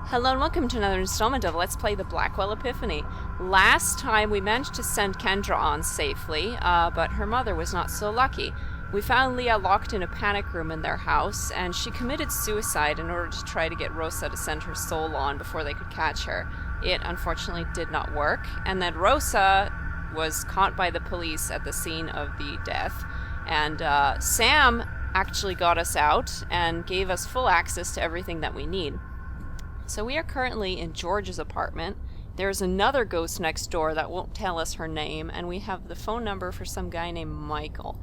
Hello and welcome to another installment of Let's Play the Blackwell Epiphany. Last time we managed to send Kendra on safely, but her mother was not so lucky. We found Leah locked in a panic room in their house, and she committed suicide in order to try to get Rosa to send her soul on before they could catch her. It unfortunately did not work, and then Rosa was caught by the police at the scene of the death, and Sam actually got us out and gave us full access to everything that we need. So we are currently in George's apartment. There's another ghost next door that won't tell us her name, and we have the phone number for some guy named Michael.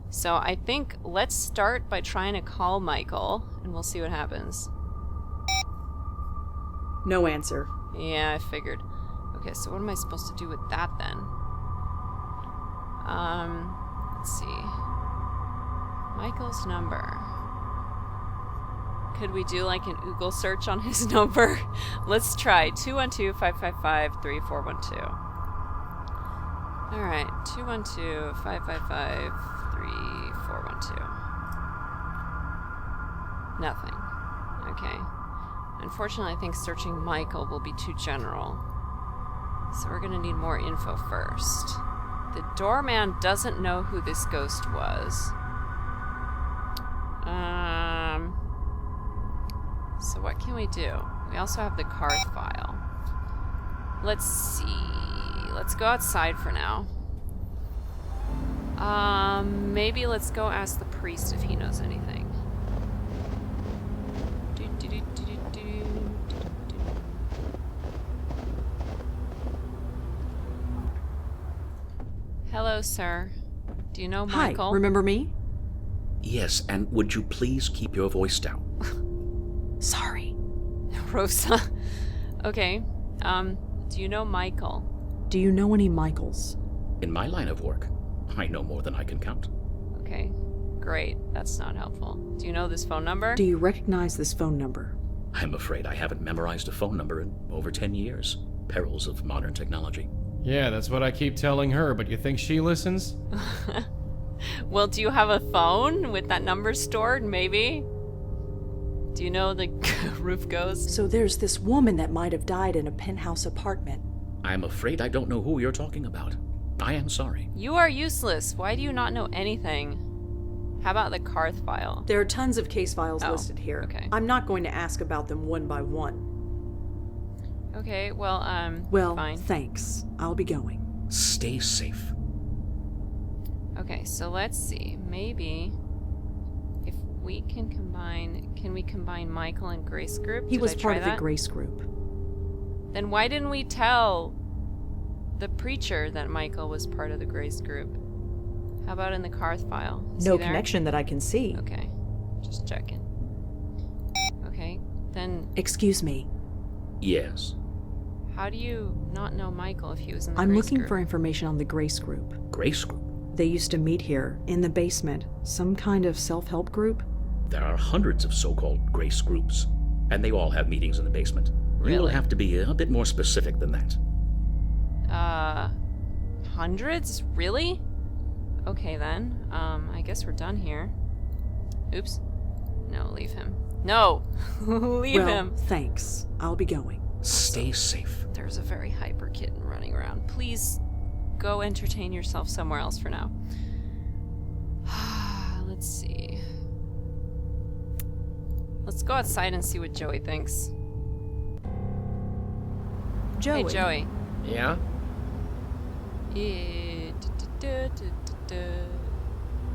So I think let's start by trying to call Michael, and we'll see what happens. No answer. Yeah, I figured. Okay, so what am I supposed to do with that then? Let's see. Michael's number. Could we do like an Google search on his number? Let's try 212-555-3412. Alright, 212-555-3412. Nothing. Okay. Unfortunately, I think searching Michael will be too general. So we're gonna need more info first. The doorman doesn't know who this ghost was. So what can we do? We also have the Karth file. Let's see. Let's go outside for now. Maybe let's go ask the priest if he knows anything. Hello, sir. Do you know Michael? Hi, remember me? Yes, and would you please keep your voice down? Sorry. Rosa. Okay. Do you know Michael? Do you know any Michaels? In my line of work, I know more than I can count. Okay. Great. That's not helpful. Do you know this phone number? Do you recognize this phone number? I'm afraid I haven't memorized a phone number in over 10 years. Perils of modern technology. Yeah, that's what I keep telling her, but you think she listens? Well, do you have a phone with that number stored, maybe? Do you know the roof ghost? So there's this woman that might have died in a penthouse apartment. I'm afraid I don't know who you're talking about. I am sorry. You are useless. Why do you not know anything? How about the Karth file? There are tons of case files listed here. Okay. I'm not going to ask about them one by one. Okay, well, fine. Thanks. I'll be going. Stay safe. Okay, so let's see. Maybe if we can we combine Michael and Grace group? He was part of the that? Grace group. Then why didn't we tell the preacher that Michael was part of the Grace group? How about in the Karth file? Is No he there? connection that I can see. Okay, just checking. Okay, then Excuse me. Yes. how do you not know Michael if he was in the I'm Grace looking group? for information on the Grace group. Grace Group. They used to meet here, in the basement. Some kind of self-help group? There are hundreds of so-called Grace groups, and they all have meetings in the basement. You will Really? have to be a bit more specific than that. Hundreds? Really? Okay then. I guess we're done here. Oops. No, leave him. No! Leave him! Thanks. I'll be going. Stay safe. There's a very hyper kitten running around. Please go entertain yourself somewhere else for now. Let's see. Let's go outside and see what Joey thinks. Joey. Hey, Joey. Yeah?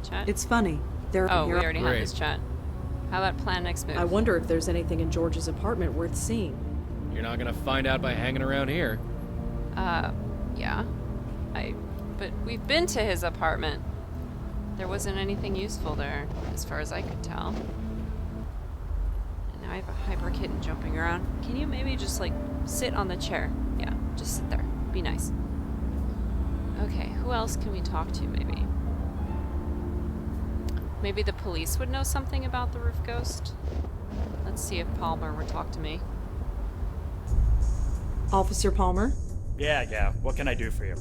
Chat? It's funny. They're Oh, we here. already had Great. this chat. How about plan next move? I wonder if there's anything in George's apartment worth seeing. You're not gonna find out by hanging around here. Yeah. But we've been to his apartment. There wasn't anything useful there, as far as I could tell. And now I have a hyper kitten jumping around. Can you maybe just, like, sit on the chair? Yeah, just sit there. Be nice. Okay, who else can we talk to, maybe? Maybe the police would know something about the roof ghost? Let's see if Palmer would talk to me. Officer Palmer? Yeah. What can I do for you?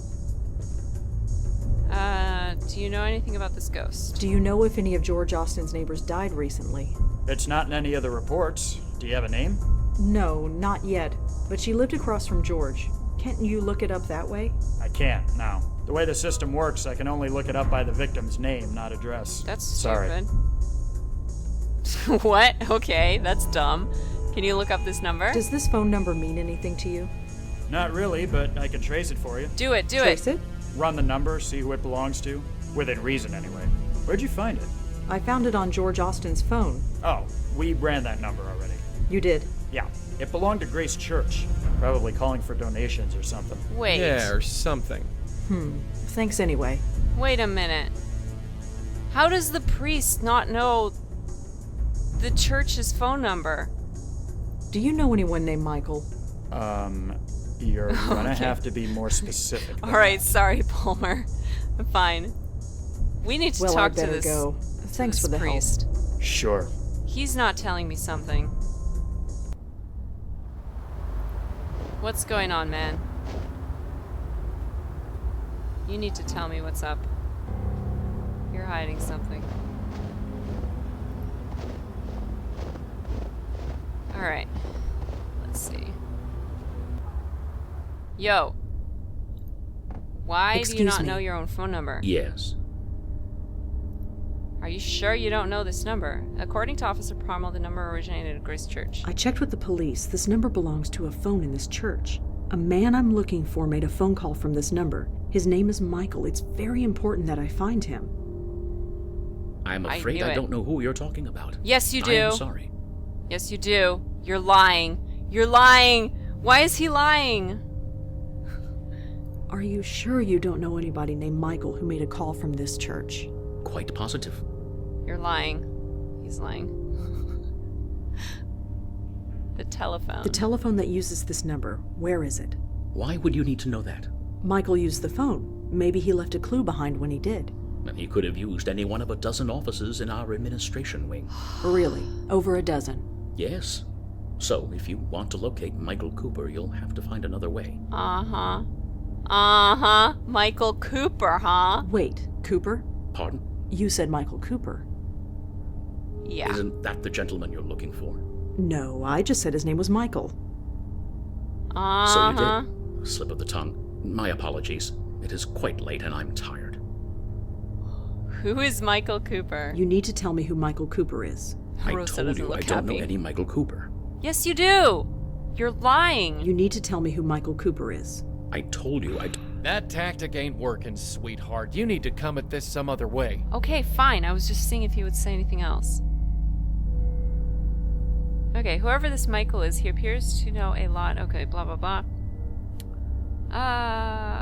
Do you know anything about this ghost? Do you know if any of George Austin's neighbors died recently? It's not in any of the reports. Do you have a name? No, not yet. But she lived across from George. Can't you look it up that way? I can't, no. The way the system works, I can only look it up by the victim's name, not address. That's Sorry. stupid. What? Okay, that's dumb. Can you look up this number? Does this phone number mean anything to you? Not really, but I can trace it for you. Do it. Trace it? Run the number, see who it belongs to. Within reason, anyway. Where'd you find it? I found it on George Austin's phone. Oh, we ran that number already. You did? Yeah, it belonged to Grace Church. Probably calling for donations or something. Wait. Yeah, or something. Thanks anyway. Wait a minute. How does the priest not know the church's phone number? Do you know anyone named Michael? You're gonna have to be more specific. than Alright, that. sorry, Palmer. Fine. We need to Well, talk I to better this, go. Thanks this for the priest. Sure. He's not telling me something. What's going on, man? You need to tell me what's up. You're hiding something. Alright. Let's see. Yo. Why do you Excuse not me. know your own phone number? Yes. Are you sure you don't know this number? According to Officer Prommel, the number originated at Grace Church. I checked with the police. This number belongs to a phone in this church. A man I'm looking for made a phone call from this number. His name is Michael. It's very important that I find him. I'm I afraid knew I it. don't know who you're talking about. Yes, you I do. am sorry. Yes, you do. You're lying. You're lying. Why is he lying? Are you sure you don't know anybody named Michael who made a call from this church? Quite positive. You're lying. He's lying. The telephone. The telephone that uses this number, where is it? Why would you need to know that? Michael used the phone. Maybe he left a clue behind when he did. And he could have used any one of a dozen offices in our administration wing. Really? Over a dozen? Yes. So, if you want to locate Michael Cooper, you'll have to find another way. Uh-huh. Uh-huh. Michael Cooper, huh? Wait, Cooper? Pardon? You said Michael Cooper. Yeah. Isn't that the gentleman you're looking for? No, I just said his name was Michael. Uh-huh. So you did. Slip of the tongue. My apologies. It is quite late and I'm tired. Who is Michael Cooper? You need to tell me who Michael Cooper is. I Rosa told doesn't you I look don't know happy. any Michael Cooper. Yes, you do. You're lying. You need to tell me who Michael Cooper is. I told you That tactic ain't working, sweetheart. You need to come at this some other way. Okay, fine. I was just seeing if he would say anything else. Okay, whoever this Michael is, he appears to know a lot. Okay, blah, blah, blah.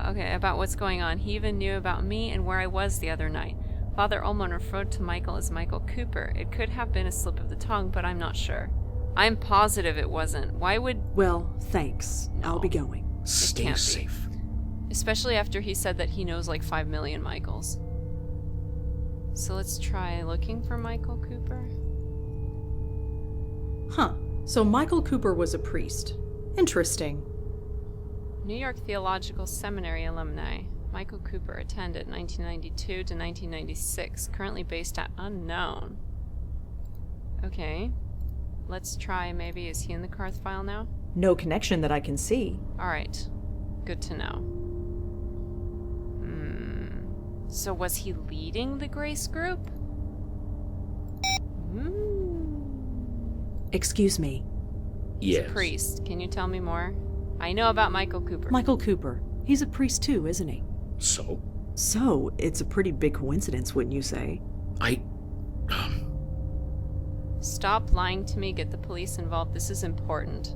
Okay, about what's going on. He even knew about me and where I was the other night. Father Ullman referred to Michael as Michael Cooper. It could have been a slip of the tongue, but I'm not sure. I'm positive it wasn't. Why would... Well, thanks. I'll be going. Stay can't be. safe. Especially after he said that he knows like 5 million Michaels. So let's try looking for Michael Cooper. Huh. So Michael Cooper was a priest. Interesting. New York Theological Seminary alumni. Michael Cooper attended 1992 to 1996. Currently based at unknown. Okay. Let's try maybe. Is he in the Carth file now? No connection that I can see. Alright. Good to know. So was he leading the Grace group? Excuse me. He's Yes. a priest. Can you tell me more? I know about Michael Cooper. Michael Cooper. He's a priest too, isn't he? So? So, it's a pretty big coincidence, wouldn't you say? Stop lying to me. Get the police involved. This is important.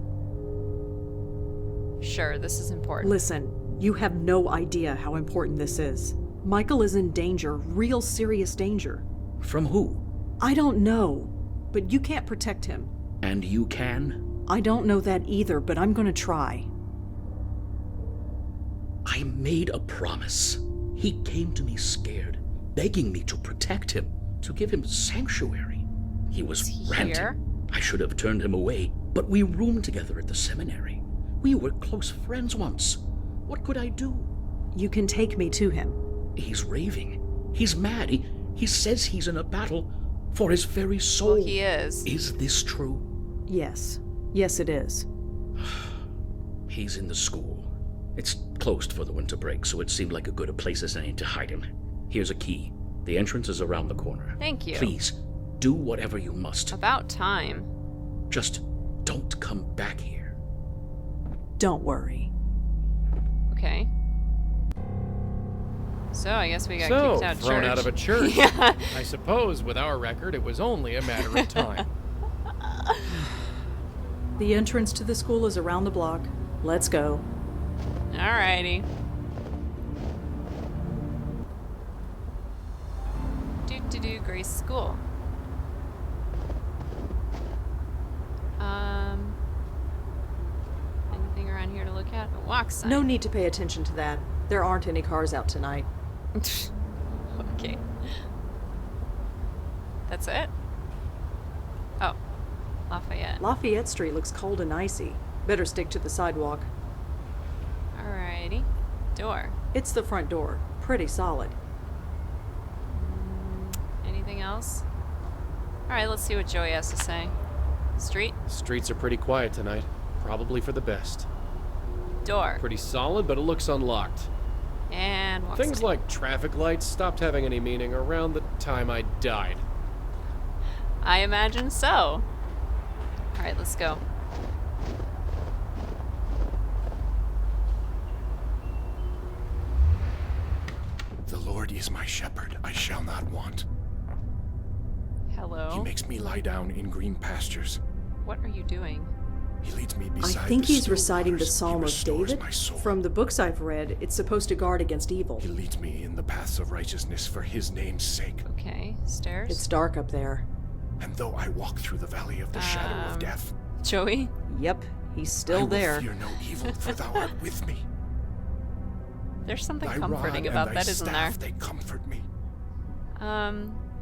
Sure, this is important. Listen, you have no idea how important this is. Michael is in danger, real serious danger. From who? I don't know, but you can't protect him. And you can? I don't know that either, but I'm gonna try. I made a promise. He came to me scared, begging me to protect him, to give him sanctuary. He was Is he ranting. here? I should have turned him away, but we roomed together at the seminary. We were close friends once. What could I do? You can take me to him. He's raving. He's mad. He says he's in a battle for his very soul. Well, he is. Is this true? Yes. Yes, it is. He's in the school. It's closed for the winter break, so it seemed like a good a place as any to hide him. Here's a key. The entrance is around the corner. Thank you. Please, do whatever you must. About time. Just don't come back here. Don't worry. Okay. So, I guess we got So, kicked out of thrown church. out of a church. Yeah. I suppose with our record, it was only a matter of time. The entrance to the school is around the block. Let's go. Alrighty. Do Grace School. Anything around here to look at? A walk sign. No need to pay attention to that. There aren't any cars out tonight. Okay. That's it? Oh. Lafayette Street looks cold and icy. Better stick to the sidewalk. Alrighty. Door. It's the front door. Pretty solid. Anything else? Alright, let's see what Joey has to say. Street. Streets are pretty quiet tonight. Probably for the best. Door. Pretty solid, but it looks unlocked. And walk Things sign. like traffic lights stopped having any meaning around the time I died. I imagine so. Alright, let's go. The Lord is my shepherd, I shall not want. Hello. He makes me lie down in green pastures. What are you doing? He leads me I beside think the he's still reciting the waters. Psalm He of restores David. my soul. From the books I've read, it's supposed to guard against evil. He leads me in the paths of righteousness for his name's sake. Okay, stairs. It's dark up there. And though I walk through the valley of the shadow of death, Joey? Yep, he's I still will there. fear no evil, for thou art with me. There's something Thy comforting rod about and thy that, isn't staff, there? they comfort me.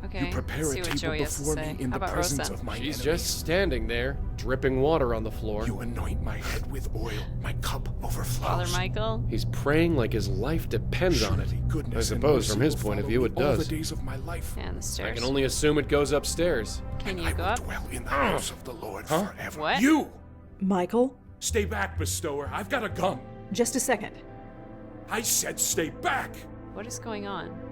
Okay. You prepare let's a see what table Joey has to before say. me in How the about presence Rosa? of my She's enemies. just standing there, dripping water on the floor. You anoint my head with oil, my cup overflows. Father Michael? He's praying like his life depends on it. Surely goodness I and suppose mercy from his will point of follow view me it all the does. days of my life. And the I stairs. can only assume it goes upstairs. Can And you I go will up? dwell in the house of the Lord forever. What? You! Michael? Stay back, bestower. I've got a gun. Just a second. I said stay back. What is going on?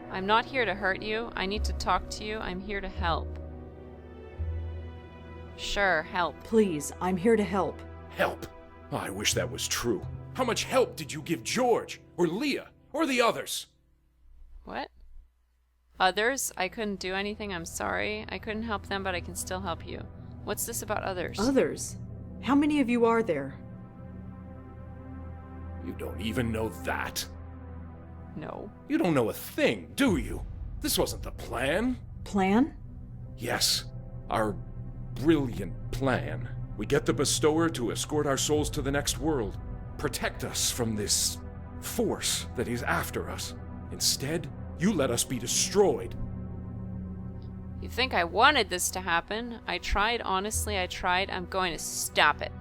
I'm not here to hurt you. I need to talk to you. I'm here to help. Sure, help. Please, I'm here to help. Help. Oh, I wish that was true. How much help did you give George, or Leah, or the others? What? Others? I couldn't do anything. I'm sorry. I couldn't help them, but I can still help you. What's this about others? Others? How many of you are there? You don't even know that. No. You don't know a thing, do you? This wasn't the plan. Plan? Yes, our brilliant plan. We get the bestower to escort our souls to the next world, protect us from this force that is after us. Instead, you let us be destroyed. You think I wanted this to happen? I tried, honestly, I tried. I'm going to stop it.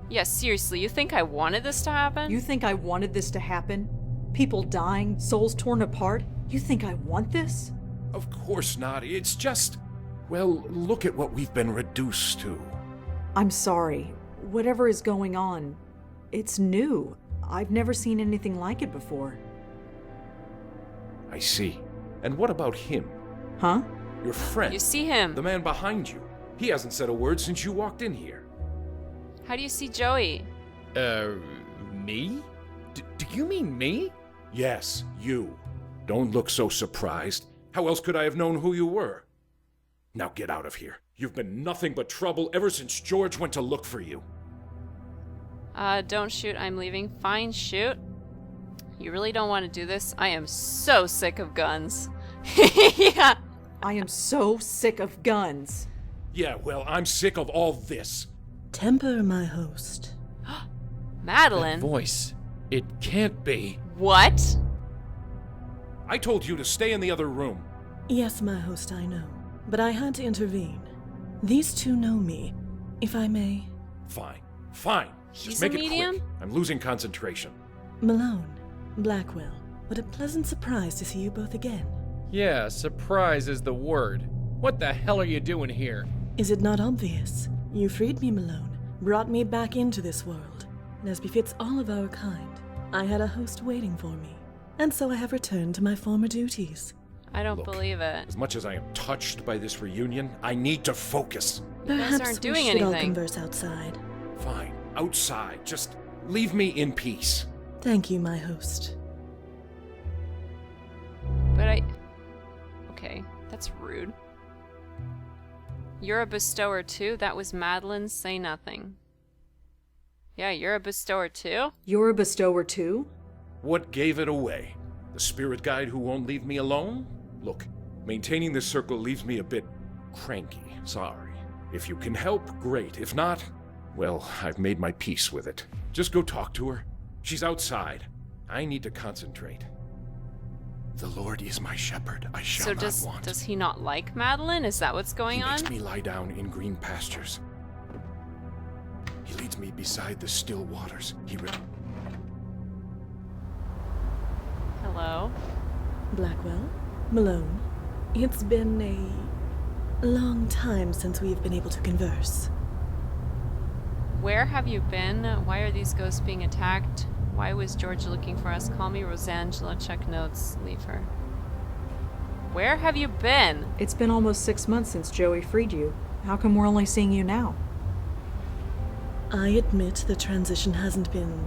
Yeah, seriously, you think I wanted this to happen? You think I wanted this to happen? People dying, souls torn apart? You think I want this? Of course not. It's just, well, look at what we've been reduced to. I'm sorry. Whatever is going on, it's new. I've never seen anything like it before. I see. And what about him? Huh? Your friend? You see him. The man behind you. He hasn't said a word since you walked in here. How do you see Joey? Me? Do you mean me? Yes, you. Don't look so surprised. How else could I have known who you were? Now get out of here. You've been nothing but trouble ever since George went to look for you. Don't shoot. I'm leaving. Fine, shoot. You really don't want to do this? I am so sick of guns. Yeah. I am so sick of guns. Yeah, well, I'm sick of all this. Temper, my host. Madeline? That voice. It can't be. What? I told you to stay in the other room. Yes, my host, I know. But I had to intervene. These two know me, if I may. Fine, fine. He's Just make a it medium? quick. I'm losing concentration. Malone, Blackwell, what a pleasant surprise to see you both again. Yeah, surprise is the word. What the hell are you doing here? Is it not obvious? You freed me, Malone, brought me back into this world, and as befits all of our kind, I had a host waiting for me, and so I have returned to my former duties. I don't Look, believe it. As much as I am touched by this reunion, I need to focus. guys Perhaps aren't we doing should all anything. converse outside. Fine, outside. Just leave me in peace. Thank you, my host. But okay, that's rude. You're a bestower too? That was Madeline. Say nothing. Yeah, you're a bestower too? You're a bestower too? What gave it away? The spirit guide who won't leave me alone? Look, maintaining this circle leaves me a bit cranky. Sorry. If you can help, great. If not, well, I've made my peace with it. Just go talk to her. She's outside. I need to concentrate. The Lord is my shepherd. I shall So not want. does he not like Madeline? Is that what's going He on? makes me lie down in green pastures. He leads me beside the still waters. Hello? Blackwell? Malone? It's been a long time since we've been able to converse. Where have you been? Why are these ghosts being attacked? Why was George looking for us? Call me Rosangela. Check notes. Leave her. Where have you been? It's been almost 6 months since Joey freed you. How come we're only seeing you now? I admit the transition hasn't been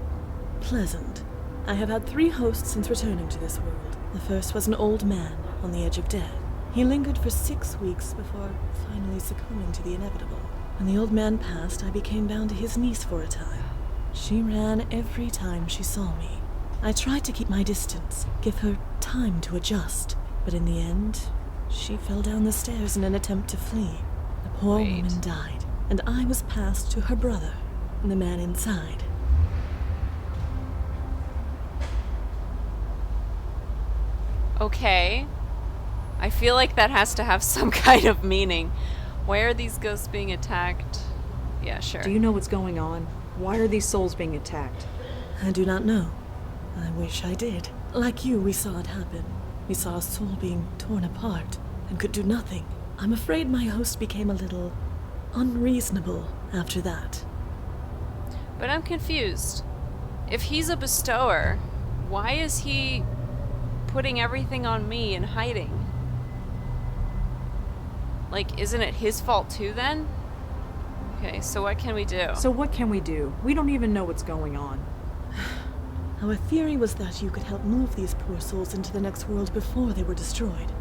pleasant. I have had 3 hosts since returning to this world. The first was an old man on the edge of death. He lingered for 6 weeks before finally succumbing to the inevitable. When the old man passed, I became bound to his niece for a time. She ran every time she saw me. I tried to keep my distance, give her time to adjust, but in the end, she fell down the stairs in an attempt to flee. The poor Wait. woman died, and I was passed to her brother, the man inside. Okay. I feel like that has to have some kind of meaning. Why are these ghosts being attacked? Yeah, sure. Do you know what's going on? Why are these souls being attacked? I do not know. I wish I did. Like you, we saw it happen. We saw a soul being torn apart and could do nothing. I'm afraid my host became a little unreasonable after that. But I'm confused. If he's a bestower, why is he putting everything on me and hiding? Like, isn't it his fault too then? Okay, so what can we do? So what can we do? We don't even know what's going on. Our theory was that you could help move these poor souls into the next world before they were destroyed.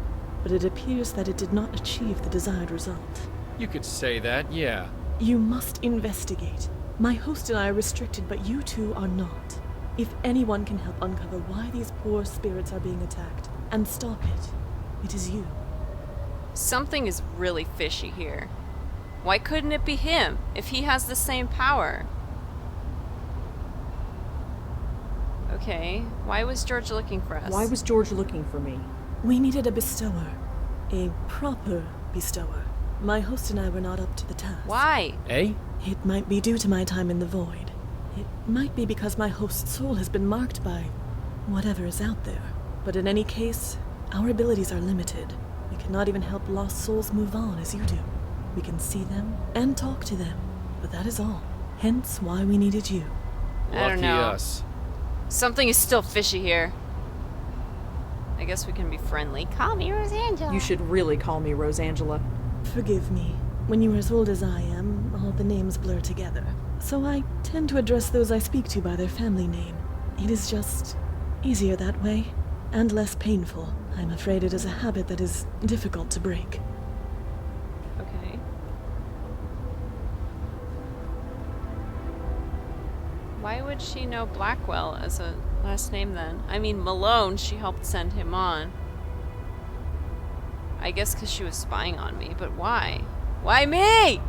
But it appears that it did not achieve the desired result. You could say that, yeah. You must investigate. My host and I are restricted, but you two are not. If anyone can help uncover why these poor spirits are being attacked and stop it, it is you. Something is really fishy here. Why couldn't it be him, if he has the same power? Okay, why was George looking for us? Why was George looking for me? We needed a bestower. A proper bestower. My host and I were not up to the task. Why? Eh? It might be due to my time in the void. It might be because my host's soul has been marked by whatever is out there. But in any case, our abilities are limited. We cannot even help lost souls move on as you do. We can see them and talk to them, but that is all. Hence why we needed you. I don't Lucky know. us. Something is still fishy here. I guess we can be friendly. Call me Rosangela. You should really call me Rosangela. Forgive me. When you are as old as I am, all the names blur together. So I tend to address those I speak to by their family name. It is just easier that way, and less painful. I'm afraid it is a habit that is difficult to break. Okay. Why would she know Blackwell as a last name then? I mean, Malone, she helped send him on. I guess because she was spying on me, but why? Why me?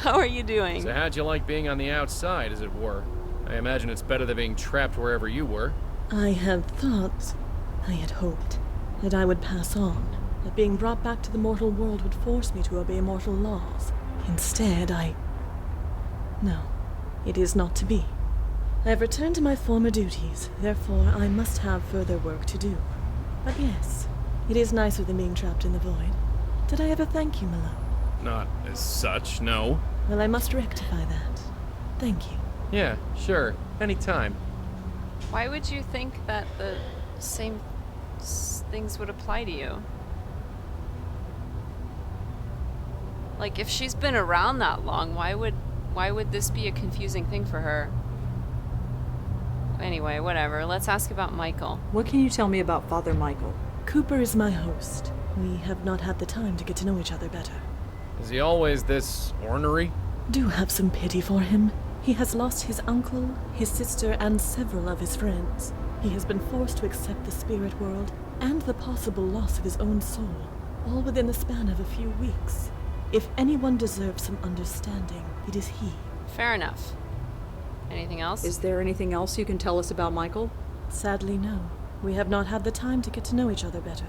How are you doing? So how'd you like being on the outside, as it were? I imagine it's better than being trapped wherever you were. I had thought, I had hoped, that I would pass on, that being brought back to the mortal world would force me to obey mortal laws. Instead, No, it is not to be. I have returned to my former duties, therefore I must have further work to do. But yes, it is nicer than being trapped in the void. Did I ever thank you, Malone? Not as such, no. Well, I must rectify that. Thank you. Yeah, sure. Anytime. Why would you think that the same things would apply to you? Like, if she's been around that long, why would this be a confusing thing for her? Anyway, whatever. Let's ask about Michael. What can you tell me about Father Michael? Cooper is my host. We have not had the time to get to know each other better. Is he always this ornery? Do have some pity for him. He has lost his uncle, his sister, and several of his friends. He has been forced to accept the spirit world and the possible loss of his own soul, all within the span of a few weeks. If anyone deserves some understanding, it is he. Fair enough. Anything else? Is there anything else you can tell us about Michael? Sadly, no. We have not had the time to get to know each other better.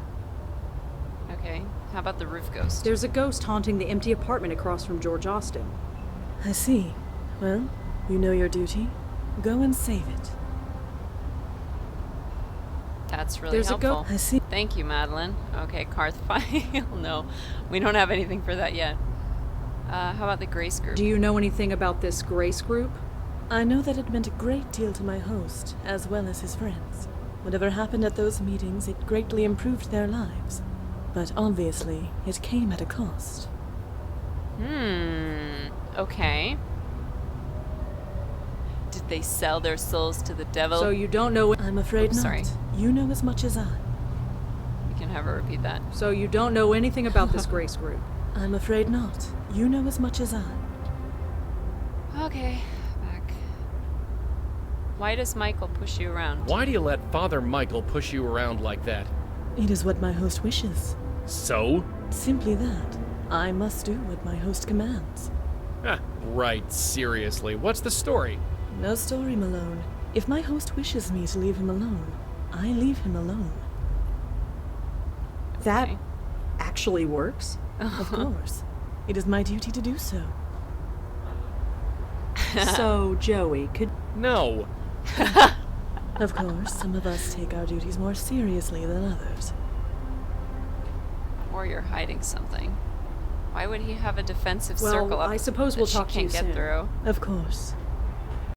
Okay. How about the roof ghost? There's a ghost haunting the empty apartment across from George Austin. I see. Well, you know your duty. Go and save it. That's really There's a helpful. I see. Thank you, Madeline. Okay, Karth file. No, we don't have anything for that yet. How about the Grace group? Do you know anything about this Grace group? I know that it meant a great deal to my host, as well as his friends. Whatever happened at those meetings, it greatly improved their lives. But obviously, it came at a cost. Okay. Did they sell their souls to the devil? So you don't know. I'm afraid not. Sorry. You know as much as I. You can have her repeat that. So you don't know anything about this Grace group. I'm afraid not. You know as much as I. Okay, back. Why does Michael push you around? Why do you let Father Michael push you around like that? It is what my host wishes. So? Simply that. I must do what my host commands. Ah, right, seriously. What's the story? No story, Malone. If my host wishes me to leave him alone, I leave him alone. That Okay. actually works? Of course. It is my duty to do so. So, Joey, could... No. Of course, some of us take our duties more seriously than others. Or you're hiding something. Why would he have a defensive Well, circle up I suppose that we'll she talk to you can't get soon. through? Of course.